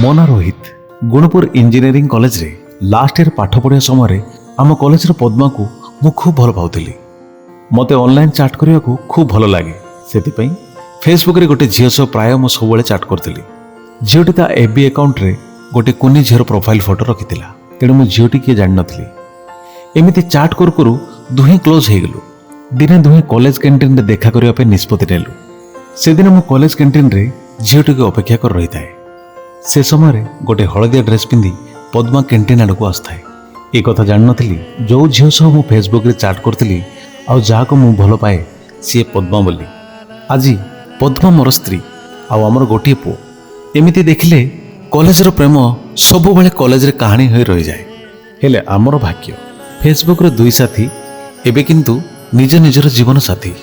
ମୋ ନାଁ ରୋହିତ। ଗୁଣପୁର ଇଞ୍ଜିନିୟରିଂ କଲେଜରେ ଲାଷ୍ଟ ଇୟର ପାଠ ପଢ଼ିବା ସମୟରେ ଆମ କଲେଜର ପଦ୍ମାକୁ ମୁଁ ଖୁବ୍ ଭଲ ପାଉଥିଲି। ମୋତେ ଅନଲାଇନ୍ ଚାଟ୍ କରିବାକୁ ଖୁବ୍ ଭଲ ଲାଗେ। ସେଥିପାଇଁ ଫେସବୁକ୍ରେ ଗୋଟେ ଝିଅ ସହ ପ୍ରାୟ ମୁଁ ସବୁବେଳେ ଚାଟ୍ କରୁଥିଲି। ଝିଅଟି ତା FB ଆକାଉଣ୍ଟରେ ଗୋଟେ କୁନି ଝିଅର ପ୍ରୋଫାଇଲ୍ ଫଟୋ ରଖିଥିଲା। ତେଣୁ ମୁଁ ଝିଅଟି କିଏ ଜାଣିନଥିଲି। ଏମିତି ଚାଟ୍ କରୁ କରୁ ଦୁହେଁ କ୍ଲୋଜ୍ ହେଇଗଲୁ। ଦିନେ ଦୁହେଁ କଲେଜ କ୍ୟାଣ୍ଟିନ୍ରେ ଦେଖା କରିବା ପାଇଁ ନିଷ୍ପତ୍ତି ନେଲୁ। ସେଦିନ ମୁଁ କଲେଜ କ୍ୟାଣ୍ଟିନ୍ରେ ଝିଅଟିକୁ ଅପେକ୍ଷା କରି ରହିଥାଏ। ସେ ସମୟରେ ଗୋଟେ ହଳଦିଆ ଡ୍ରେସ୍ ପିନ୍ଧି ପଦ୍ମା କ୍ୟାଣ୍ଟିନ୍ ଆଡ଼କୁ ଆସିଥାଏ। ଏ କଥା ଜାଣିନଥିଲି ଯେଉଁ ଝିଅ ସହ ମୁଁ ଫେସବୁକ୍ରେ ଚାଟ୍ କରୁଥିଲି ଆଉ ଯାହାକୁ ମୁଁ ଭଲ ପାଏ ସିଏ ପଦ୍ମା ବୋଲି। ଆଜି ପଦ୍ମା ମୋର ସ୍ତ୍ରୀ ଆଉ ଆମର ଗୋଟିଏ ପୁଅ। ଏମିତି ଦେଖିଲେ କଲେଜର ପ୍ରେମ ସବୁବେଳେ କଲେଜରେ କାହାଣୀ ହୋଇ ରହିଯାଏ। ହେଲେ ଆମର ଭାଗ୍ୟ ଫେସବୁକ୍ର ଦୁଇ ସାଥୀ ଏବେ କିନ୍ତୁ ନିଜ ନିଜର ଜୀବନ ସାଥୀ।